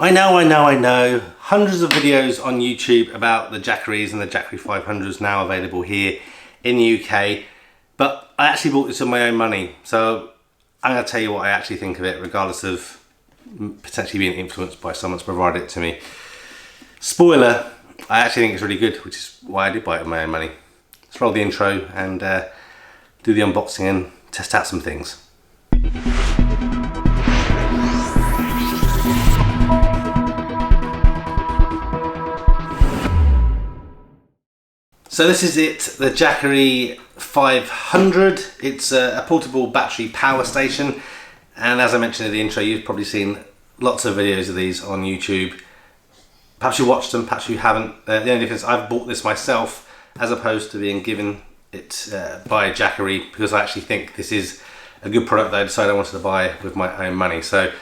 I know. Hundreds of videos on YouTube about the Jackeries and the Jackery 500s now available here in the UK. But I actually bought this with my own money. So I'm going to tell you what I actually think of it, regardless of potentially being influenced by someone that's provided it to me. Spoiler, I actually think it's really good, which is why I did buy it with my own money. Let's roll the intro and do the unboxing and test out some things. So this is it, the Jackery 500. It's a portable battery power station, and as I mentioned in the intro, you've probably seen lots of videos of these on YouTube. Perhaps you watched them, perhaps you haven't. The only difference, I've bought this myself as opposed to being given it by Jackery, because I actually think this is a good product that I decided I wanted to buy with my own money. So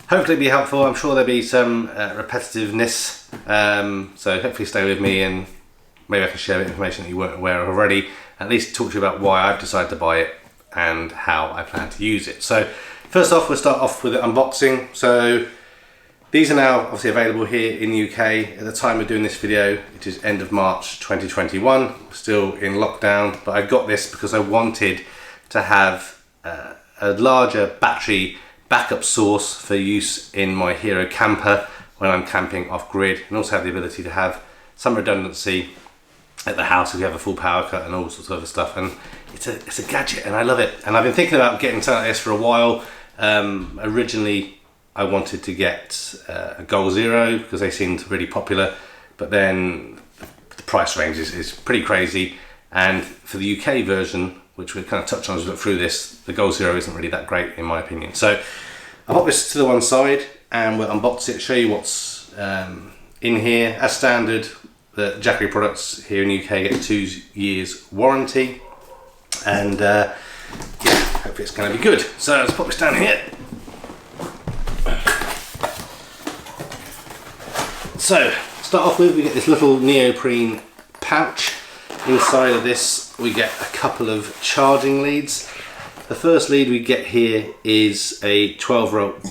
hopefully it'll be helpful. I'm sure there'll be some repetitiveness, so hopefully stay with me and maybe I can share information that you weren't aware of already, at least talk to you about why I've decided to buy it and how I plan to use it. So first off, we'll start off with the unboxing. So these are now obviously available here in the UK. At the time of doing this video, it is end of March 2021, still in lockdown, but I got this because I wanted to have a larger battery backup source for use in my Hero camper when I'm camping off grid, and also have the ability to have some redundancy at the house if you have a full power cut and all sorts of other stuff. And it's a gadget and I love it, and I've been thinking about getting something like this for a while. Originally I wanted to get a Goal Zero because they seemed really popular, but then the price range is pretty crazy, and for the UK version, which we'll kind of touch on as we look through this, the Goal Zero isn't really that great in my opinion. So I'll pop this to the one side and we'll unbox it, show you what's in here. As standard, the Jackery products here in the UK get 2 years warranty, and yeah, hopefully it's going to be good. So let's put this down here. So start off with, we get this little neoprene pouch. Inside of this we get a couple of charging leads. The first lead we get here is a 12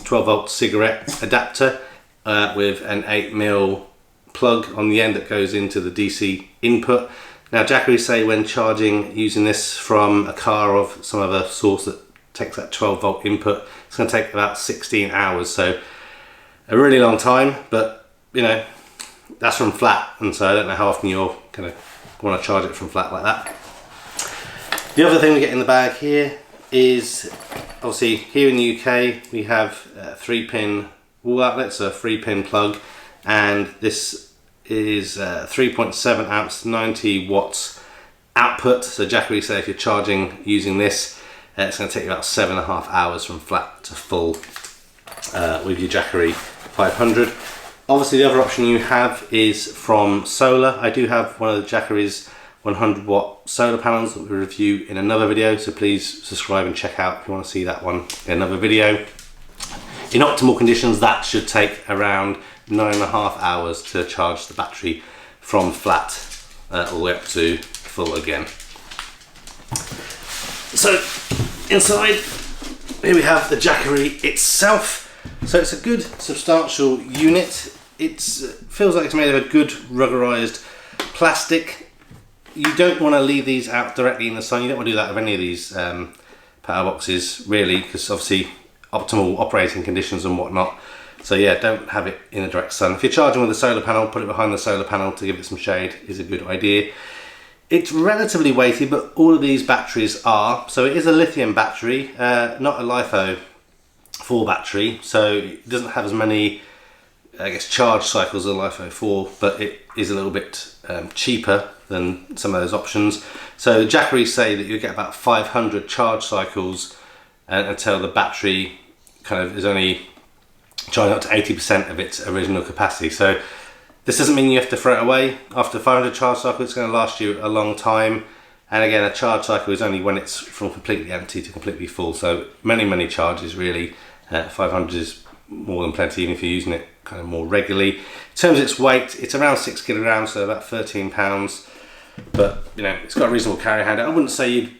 volt cigarette adapter with an 8mm plug on the end that goes into the DC input. Now Jackery say when charging using this from a car or some other source that takes that 12 volt input, it's going to take about 16 hours, so a really long time. But you know, that's from flat, and so I don't know how often you're kind of want to charge it from flat like that. The other thing we get in the bag here is, obviously here in the UK we have 3-pin wall outlets, so a 3-pin plug, and this is 3.7 amps, 90 watts output. So Jackery say if you're charging using this, it's going to take you about 7.5 hours from flat to full with your Jackery 500. Obviously the other option you have is from solar. I do have one of the Jackery's 100 watt solar panels that we review in another video, so please subscribe and check out if you want to see that one in another video. In optimal conditions, that should take around 9.5 hours to charge the battery from flat all the way up to full again. So inside here we have the Jackery itself. So it's a good substantial unit. It feels like it's made of a good rubberized plastic. You don't want to leave these out directly in the sun. You don't want to do that with any of these power boxes really, because obviously optimal operating conditions and whatnot. So yeah, don't have it in the direct sun. If you're charging with a solar panel, put it behind the solar panel to give it some shade is a good idea. It's relatively weighty, but all of these batteries are. So it is a lithium battery, not a LiFo 4 battery, so it doesn't have as many, I guess, charge cycles as a LiFo 4, but it is a little bit cheaper than some of those options. So Jackery say that you get about 500 charge cycles until the battery kind of is only charging up to 80% of its original capacity. So this doesn't mean you have to throw it away. After 500 charge cycles, it's going to last you a long time. And again, a charge cycle is only when it's from completely empty to completely full. So many charges really. 500 is more than plenty, even if you're using it kind of more regularly. In terms of its weight, it's around 6 kilograms, so about 13 pounds. But you know, it's got a reasonable carry handle. I wouldn't say you'd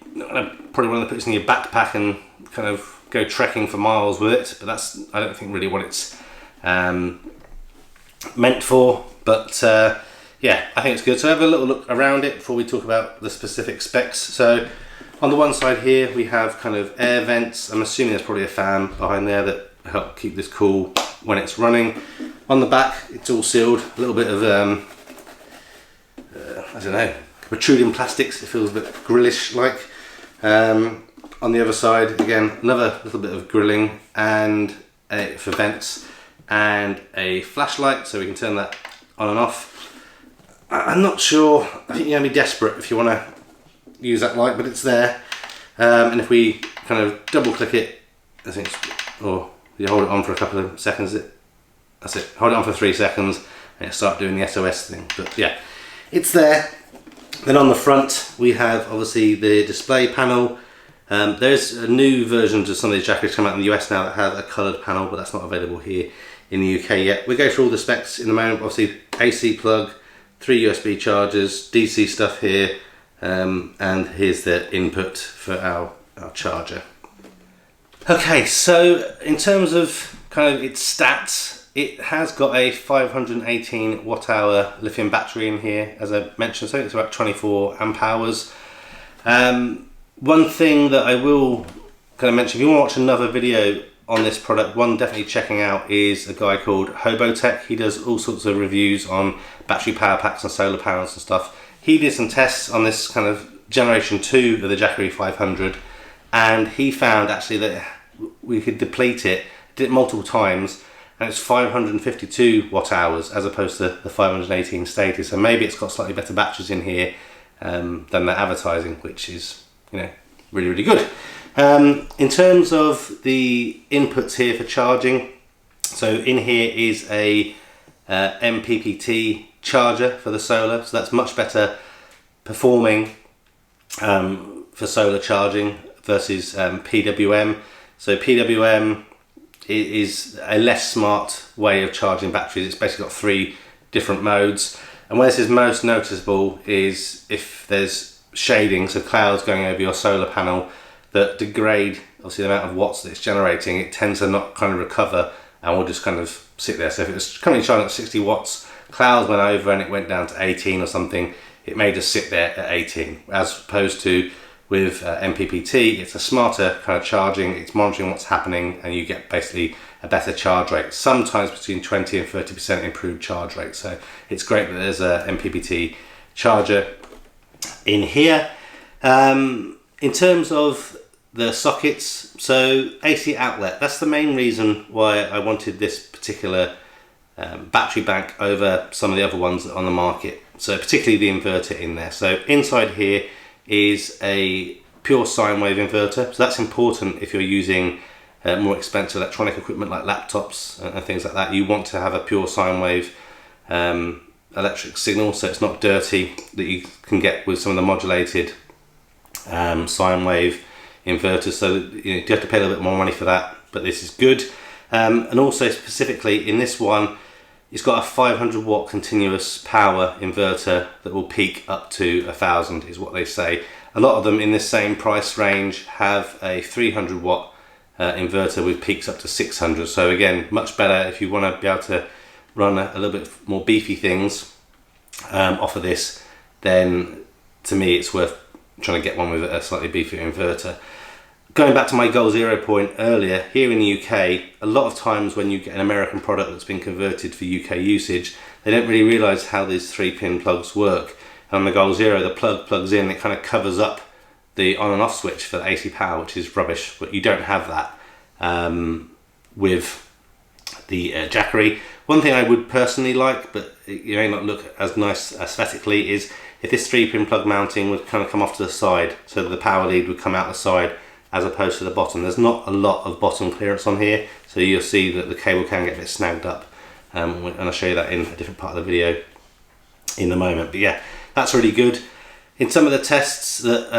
probably want to put this in your backpack and kind of go trekking for miles with it, but that's, I don't think, really what its meant for, but yeah, I think it's good. So have a little look around it before we talk about the specific specs. So on the one side here we have kind of air vents. I'm assuming there's probably a fan behind there that help keep this cool when it's running. On the back it's all sealed, a little bit of I don't know, protruding plastics. It feels a bit grillish like. On the other side again, another little bit of grilling and for vents, and a flashlight so we can turn that on and off. I'm not sure, I think you're going to be desperate if you want to use that light, but it's there. And if we kind of double click it, I think or you hold it on for a couple of seconds, that's it, hold it on for 3 seconds and it'll start doing the SOS thing. But yeah, it's there. Then on the front we have obviously the display panel. There's a new versions of some of these Jackeries come out in the US now that have a coloured panel, but that's not available here in the UK yet. We'll go through all the specs in a moment. Obviously AC plug, 3 USB chargers, DC stuff here, and here's the input for our charger. Okay, so in terms of kind of its stats, it has got a 518 watt hour lithium battery in here, as I mentioned, so it's about 24 amp hours. One thing that I will kind of mention, if you want to watch another video on this product, one definitely checking out is a guy called Hobotech. He does all sorts of reviews on battery power packs and solar panels and stuff. He did some tests on this kind of generation 2 of the Jackery 500, and he found actually that we could deplete it, did it multiple times, and it's 552 watt hours as opposed to the 518 stated. So maybe it's got slightly better batteries in here than the advertising, which is, you know, really, really good. In terms of the inputs here for charging, so in here is a MPPT charger for the solar, so that's much better performing for solar charging versus PWM. So PWM is a less smart way of charging batteries. It's basically got 3 different modes, and where this is most noticeable is if there's shading, so clouds going over your solar panel that degrade obviously the amount of watts that it's generating. It tends to not kind of recover and will just kind of sit there. So if it was currently charging at 60 watts, clouds went over and it went down to 18 or something, it may just sit there at 18, as opposed to with MPPT, it's a smarter kind of charging, it's monitoring what's happening, and you get basically a better charge rate, sometimes between 20 and 30% improved charge rate. So it's great that there's a MPPT charger in here. In terms of the sockets, so AC outlet, that's the main reason why I wanted this particular battery bank over some of the other ones on the market, so particularly the inverter in there. So inside here is a pure sine wave inverter, so that's important if you're using more expensive electronic equipment like laptops and things like that. You want to have a pure sine wave electric signal, so it's not dirty, that you can get with some of the modulated sine wave inverters. So you have to pay a little bit more money for that, but this is good. And also specifically in this one, it's got a 500 watt continuous power inverter that will peak up to 1000 is what they say. A lot of them in this same price range have a 300 watt inverter with peaks up to 600. So again, much better if you want to be able to run a little bit more beefy things off of this, then to me it's worth trying to get one with a slightly beefier inverter. Going back to my goal zero point earlier, here in the UK, a lot of times when you get an American product that's been converted for UK usage, they don't really realise how these 3-pin plugs work. And on the goal zero, the plug plugs in, it kind of covers up the on and off switch for the AC power, which is rubbish, but you don't have that with the Jackery. One thing I would personally like, but it may not look as nice aesthetically, is if this 3-pin plug mounting would kind of come off to the side, so that the power lead would come out the side as opposed to the bottom. There's not a lot of bottom clearance on here, so you'll see that the cable can get a bit snagged up, and I'll show you that in a different part of the video in a moment. But yeah, that's really good. In some of the tests that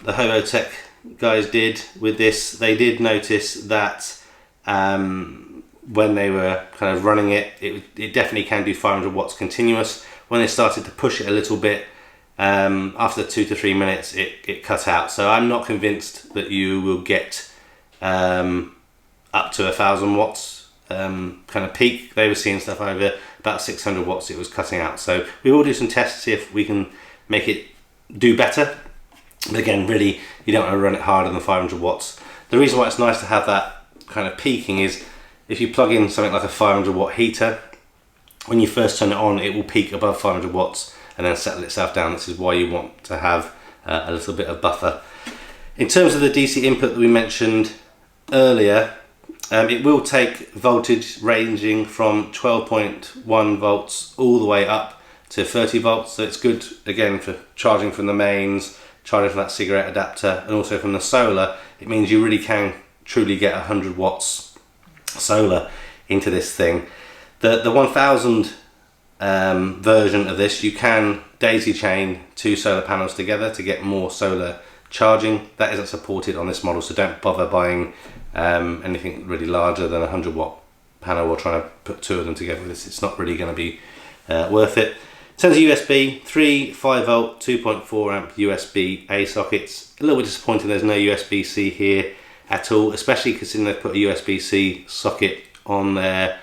the Hobotech guys did with this, they did notice that when they were kind of running it, it definitely can do 500 watts continuous. When they started to push it a little bit, after 2 to 3 minutes it cut out. So I'm not convinced that you will get up to 1000 watts kind of peak. They were seeing stuff over about 600 watts it was cutting out. So we will do some tests to see if we can make it do better. But again, really, you don't want to run it harder than 500 watts. The reason why it's nice to have that kind of peaking is if you plug in something like a 500 watt heater, when you first turn it on, it will peak above 500 watts and then settle itself down. This is why you want to have a little bit of buffer. In terms of the DC input that we mentioned earlier, it will take voltage ranging from 12.1 volts all the way up to 30 volts. So it's good, again, for charging from the mains, charging from that cigarette adapter, and also from the solar. It means you really can truly get 100 watts solar into this thing. The 1000 version of this, you can daisy chain 2 solar panels together to get more solar charging. That isn't supported on this model, so don't bother buying anything really larger than a 100 watt panel or trying to put 2 of them together with this. It's not really going to be worth it. In terms of USB, 3 5 volt 2.4 amp USB A sockets. A little bit disappointing there's no USB-C here at all, especially considering they've put a USB-C socket on their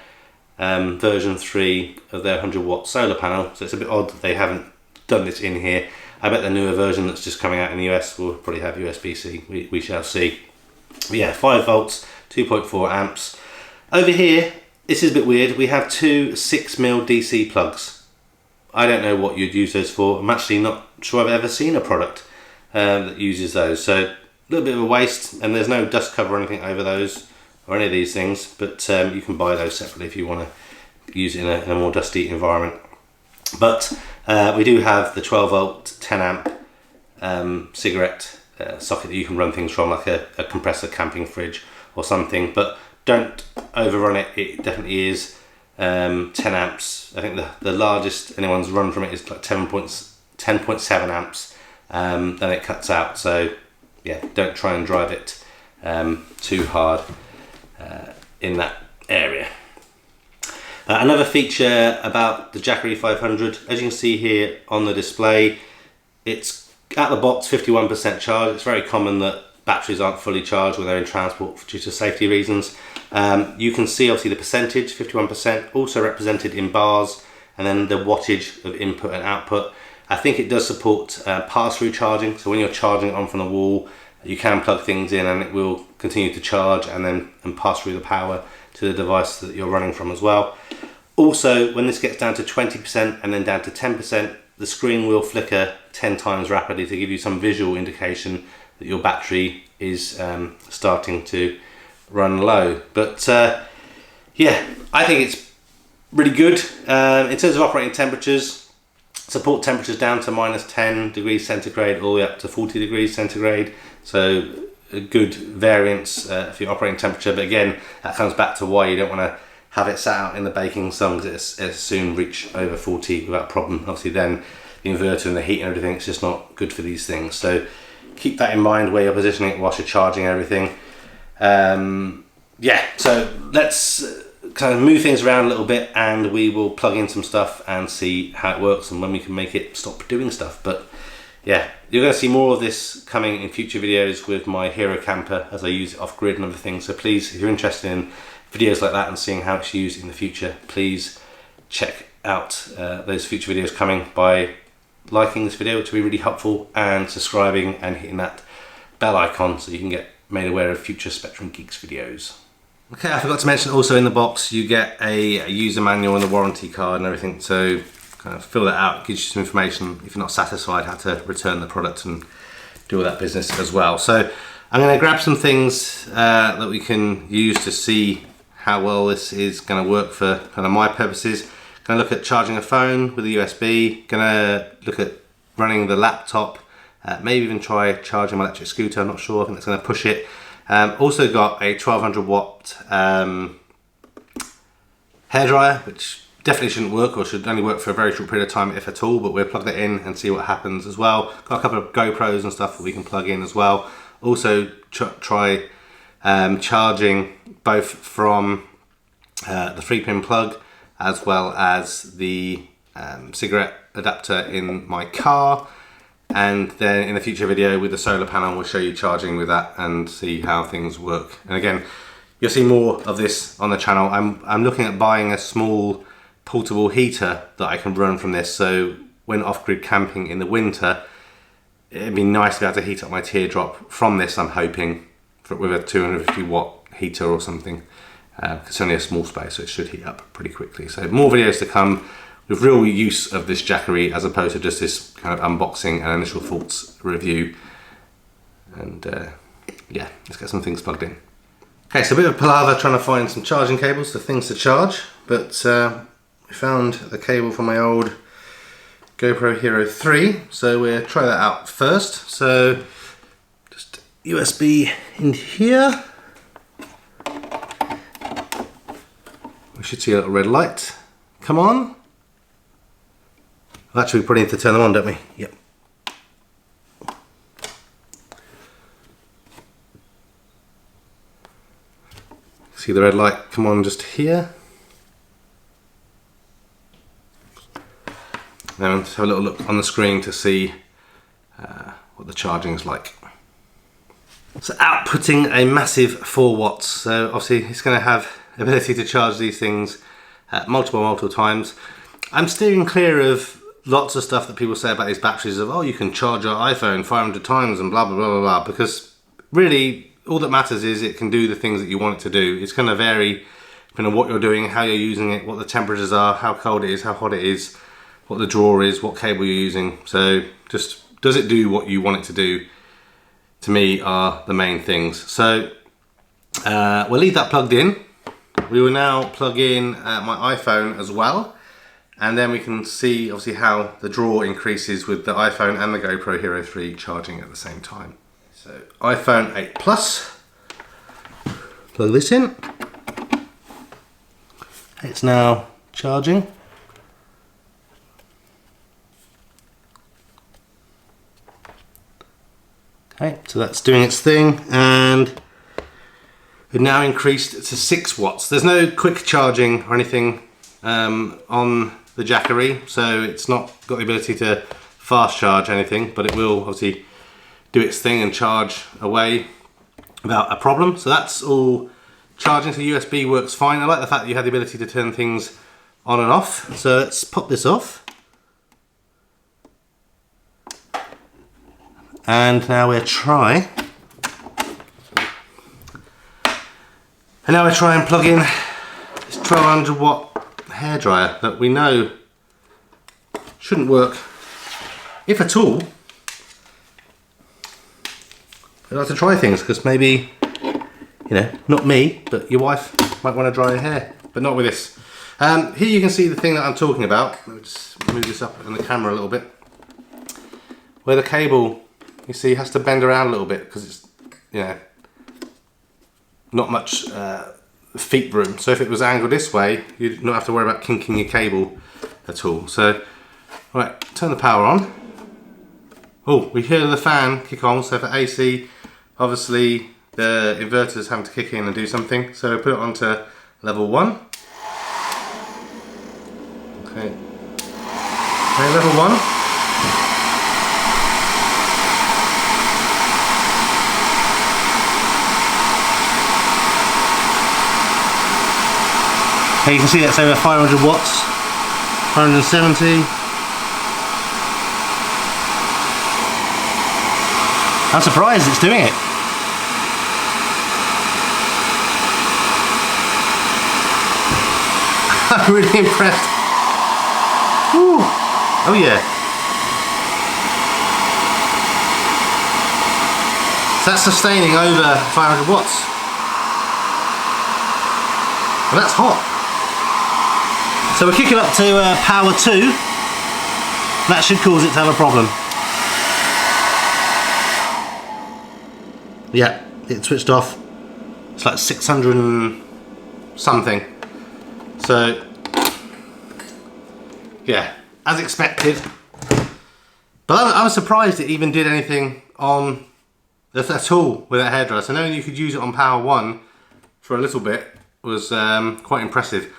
version 3 of their 100 watt solar panel, so it's a bit odd that they haven't done this in here. I bet the newer version that's just coming out in the US will probably have USB-C, we shall see. But yeah, 5 volts, 2.4 amps. Over here, this is a bit weird, we have 2 6mm DC plugs. I don't know what you'd use those for. I'm actually not sure I've ever seen a product that uses those, so a little bit of a waste, and there's no dust cover or anything over those or any of these things, but you can buy those separately if you want to use it in a more dusty environment. But we do have the 12 volt 10 amp cigarette socket that you can run things from, like a compressor camping fridge or something, but don't overrun it. It definitely is 10 amps. I think the largest anyone's run from it is like 10.7 amps. Then it cuts out, so yeah, don't try and drive it too hard in that area. Another feature about the Jackery 500, as you can see here on the display, it's at the box 51% charge. It's very common that batteries aren't fully charged when they're in transport due to safety reasons. You can see obviously the percentage, 51%, also represented in bars, and then the wattage of input and output. I think it does support pass-through charging, so when you're charging it on from the wall, you can plug things in and it will continue to charge and pass through the power to the device that you're running from as well. Also, when this gets down to 20% and then down to 10%, the screen will flicker 10 times rapidly to give you some visual indication that your battery is starting to run low. But yeah, I think it's really good. In terms of operating temperatures, support temperatures down to -10 degrees centigrade all the way up to 40 degrees centigrade. So a good variance for your operating temperature. But again, that comes back to why you don't want to have it sat out in the baking sun, because it'll soon reach over 40 without problem. Obviously then the inverter and the heat and everything, it's just not good for these things. So keep that in mind where you're positioning it whilst you're charging everything. Yeah, so let's kind of move things around a little bit and we will plug in some stuff and see how it works and when we can make it stop doing stuff. But yeah, you're going to see more of this coming in future videos with my Hero camper as I use it off grid and other things. So please, if you're interested in videos like that and seeing how it's used in the future, please check out those future videos coming by liking this video, which will be really helpful, and subscribing and hitting that bell icon so you can get made aware of future Spectrum Geeks videos. Okay, I forgot to mention also in the box you get a user manual and a warranty card and everything, so kind of fill that out, gives you some information if you're not satisfied how to return the product and do all that business as well. So I'm going to grab some things that we can use to see how well this is going to work for kind of my purposes. Going to look at charging a phone with a USB, going to look at running the laptop, maybe even try charging my electric scooter, I'm not sure, I think that's going to push it. Also got a 1200 watt hairdryer, which definitely shouldn't work, or should only work for a very short period of time if at all, but we'll plug that in and see what happens as well. Got a couple of GoPros and stuff that we can plug in as well. Also try charging both from the 3-pin plug as well as the cigarette adapter in my car, and then in a future video with the solar panel we'll show you charging with that and see how things work. And again, you'll see more of this on the channel. I'm looking at buying a small portable heater that I can run from this, so when off-grid camping in the winter, it'd be nice to be able to heat up my teardrop from this, I'm hoping, with a 250 watt heater or something. It's only a small space, so it should heat up pretty quickly. So more videos to come with real use of this Jackery, as opposed to just this kind of unboxing and initial thoughts review. And yeah, let's get some things plugged in. Okay, so a bit of palaver trying to find some charging cables, the things to charge, but we found the cable from my old GoPro Hero 3, so we'll try that out first. So just USB in here. We should see a little red light come on. Well, actually, we probably need to turn them on, don't we? Yep. See the red light come on just here. Now let's have a little look on the screen to see what the charging is like. So outputting a massive 4 watts, so obviously it's going to have the ability to charge these things multiple times. I'm steering clear of lots of stuff that people say about these batteries of, oh, you can charge your iPhone 500 times and blah blah blah blah blah, because really all that matters is it can do the things that you want it to do. It's going to vary depending on what you're doing, how you're using it, what the temperatures are, how cold it is, how hot it is, what the draw is, what cable you're using. So just, does it do what you want it to do, to me, are the main things. So we'll leave that plugged in. We will now plug in my iPhone as well, and then we can see obviously how the draw increases with the iPhone and the GoPro Hero 3 charging at the same time. So iPhone 8 Plus, plug this in. It's now charging. Okay, so that's doing its thing, and we've now increased to 6 watts. There's no quick charging or anything on the Jackery, so it's not got the ability to fast charge anything, but it will obviously do its thing and charge away without a problem. So that's all charging. So USB works fine. I like the fact that you have the ability to turn things on and off. So let's pop this off. And now we'll try. And now we'll try and plug in this 1200 watt hairdryer that we know shouldn't work, if at all. I'd like to try things, because maybe, you know, not me, but your wife might want to dry her hair, but not with this. Here you can see the thing that I'm talking about. Let me just move this up in the camera a little bit. Where the cable, you see, has to bend around a little bit because it's, you know, not much feet room. So if it was angled this way, you'd not have to worry about kinking your cable at all. So, right, turn the power on. Oh, we hear the fan kick on, so for AC, obviously the inverter's having to kick in and do something. So put it onto level 1. Okay. Okay, level 1. Okay, you can see that's over 500 watts, 170. I'm surprised it's doing it. I'm really impressed. Woo. Oh yeah. So that's sustaining over 500 watts. And that's hot. So we'll kick it up to power 2. That should cause it to have a problem. Yeah, it switched off. It's like 600 and something. So, yeah, as expected. But I was surprised it even did anything on at all with that hairdryer. So knowing you could use it on power 1 for a little bit was quite impressive.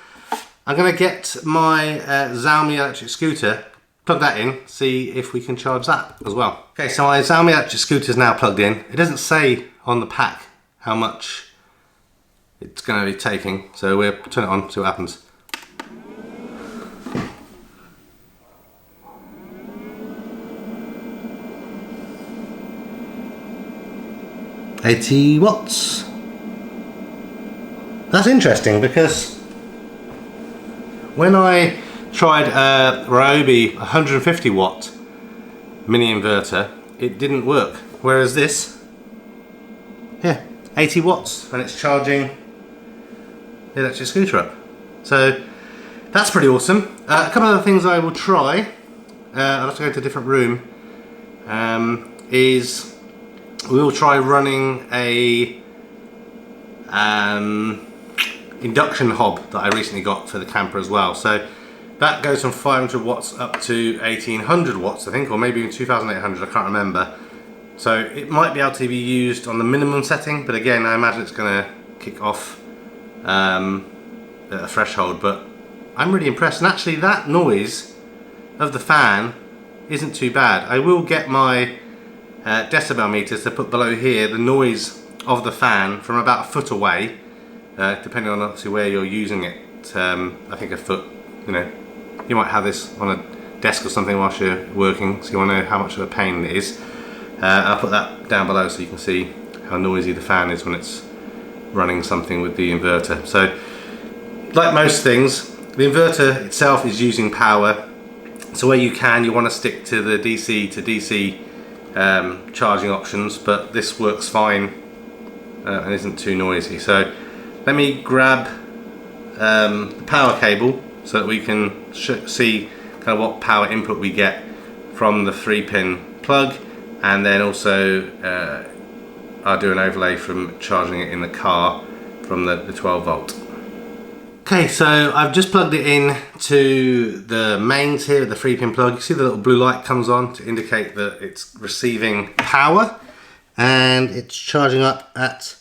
I'm going to get my Xiaomi electric scooter, plug that in, see if we can charge that as well. Okay, so my Xiaomi electric scooter is now plugged in. It doesn't say on the pack how much it's going to be taking. So we'll turn it on, see what happens. £80. That's interesting because when I tried a Ryobi 150 watt mini inverter, it didn't work. Whereas this, yeah, 80 watts and it's charging the electric scooter up. So that's pretty awesome. A couple of other things I will try, I'll have to go to a different room, is we will try running a induction hob that I recently got for the camper as well. So that goes from 500 watts up to 1800 watts I think, or maybe even 2800, I can't remember. So it might be able to be used on the minimum setting, but again I imagine it's going to kick off at a threshold. But I'm really impressed, and actually that noise of the fan isn't too bad. I will get my decibel meters to put below here the noise of the fan from about a foot away, depending on obviously where you're using it. I think a foot, you know, you might have this on a desk or something whilst you're working, so you want to know how much of a pain it is. I'll put that down below so you can see how noisy the fan is when it's running something with the inverter. So like most things, the inverter itself is using power, so where you can, you want to stick to the DC to DC charging options, but this works fine and isn't too noisy. So let me grab the power cable so that we can see kind of what power input we get from the 3-pin plug, and then also I'll do an overlay from charging it in the car from the 12 volt. Okay, so I've just plugged it in to the mains here, the 3-pin plug. You see the little blue light comes on to indicate that it's receiving power, and it's charging up at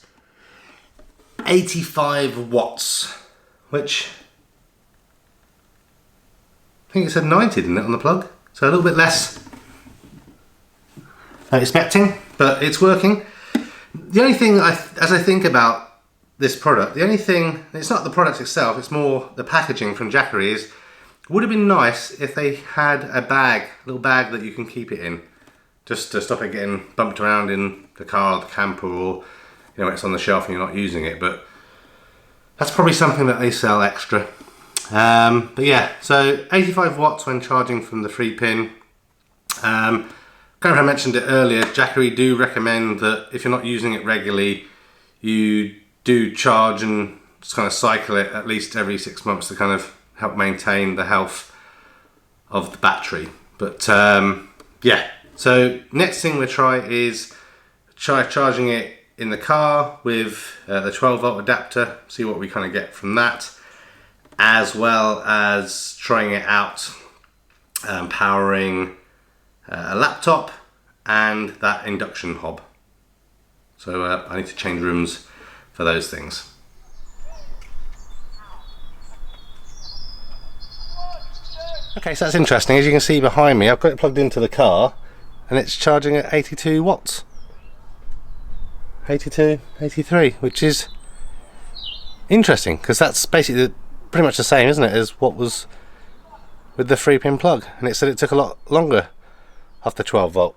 85 watts, which I think it said 90, didn't it, on the plug? So a little bit less than I'm expecting, but it's working. The only thing, as I think about this product, the only thing, it's not the product itself, it's more the packaging from Jackery, is would have been nice if they had a bag, a little bag that you can keep it in, just to stop it getting bumped around in the car or the camper, or you know, it's on the shelf and you're not using it. But that's probably something that they sell extra. But yeah, so 85 watts when charging from the 3-pin. Kind of I mentioned it earlier, Jackery do recommend that if you're not using it regularly, you do charge and just kind of cycle it at least every 6 months to kind of help maintain the health of the battery. But yeah, so next thing we'll try is charging it in the car with the 12 volt adapter, see what we kind of get from that, as well as trying it out powering a laptop and that induction hob. So I need to change rooms for those things. Okay, so that's interesting. As you can see behind me, I've got it plugged into the car and it's charging at 82 watts. 82, 83, which is interesting because that's basically pretty much the same, isn't it, as what was with the 3-pin plug, and it said it took a lot longer off the 12 volt.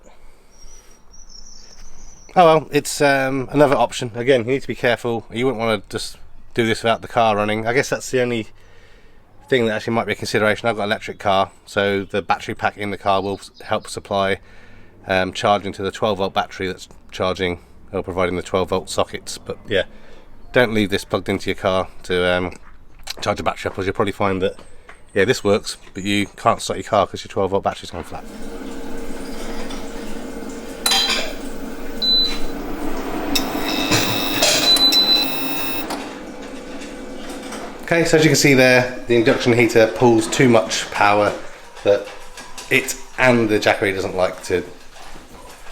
Oh well, it's another option. Again, you need to be careful. You wouldn't want to just do this without the car running. I guess that's the only thing that actually might be a consideration. I've got an electric car, so the battery pack in the car will help supply charging to the 12 volt battery that's charging or providing the 12 volt sockets. But yeah, don't leave this plugged into your car to charge the battery up, because you'll probably find that yeah, this works, but you can't start your car because your 12 volt battery's gone flat. Okay, so as you can see there, the induction heater pulls too much power that it and the Jackery doesn't like to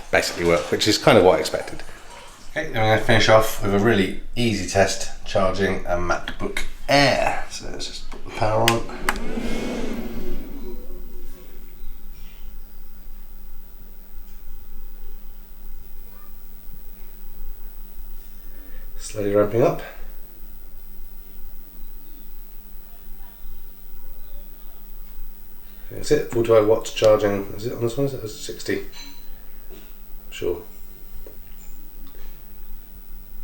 basically work, which is kind of what I expected. Okay, I'm going to finish off with a really easy test charging a MacBook Air. So let's just put the power on. Slowly ramping up. That's it, 45 watts charging. Is it on this one? Is it 60? Sure.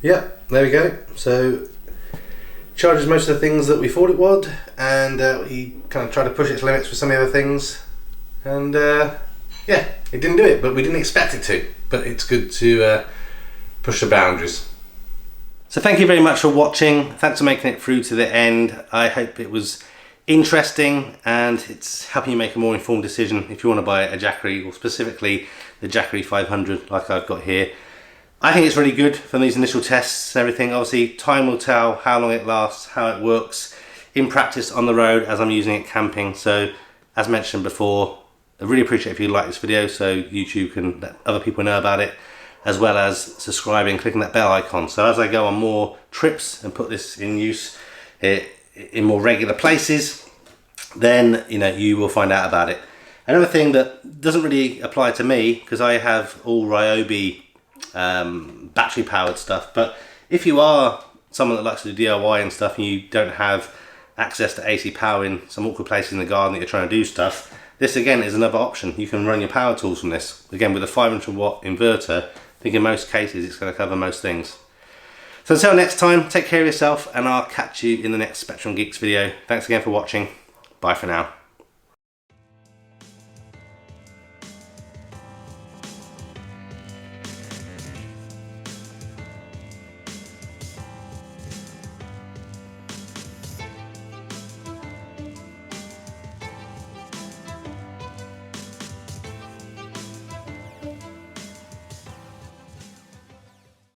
Yeah, there we go. So charges most of the things that we thought it would, and we kind of tried to push its limits with some of the other things, and yeah, it didn't do it, but we didn't expect it to. But it's good to push the boundaries. So thank you very much for watching. Thanks for making it through to the end. I hope it was interesting and it's helping you make a more informed decision if you want to buy a Jackery, or specifically the Jackery 500 like I've got here. I think it's really good from these initial tests and everything. Obviously time will tell how long it lasts, how it works in practice on the road as I'm using it camping. So as mentioned before, I really appreciate if you like this video so YouTube can let other people know about it, as well as subscribing, clicking that bell icon. So as I go on more trips and put this in use in more regular places, then you will find out about it. Another thing that doesn't really apply to me, because I have all Ryobi battery powered stuff, but if you are someone that likes to do DIY and stuff and you don't have access to AC power in some awkward place in the garden that you're trying to do stuff, this again is another option. You can run your power tools from this. Again, with a 500 watt inverter, I think in most cases it's going to cover most things. So until next time, take care of yourself, and I'll catch you in the next Spectrum Geeks video. Thanks again for watching. Bye for now.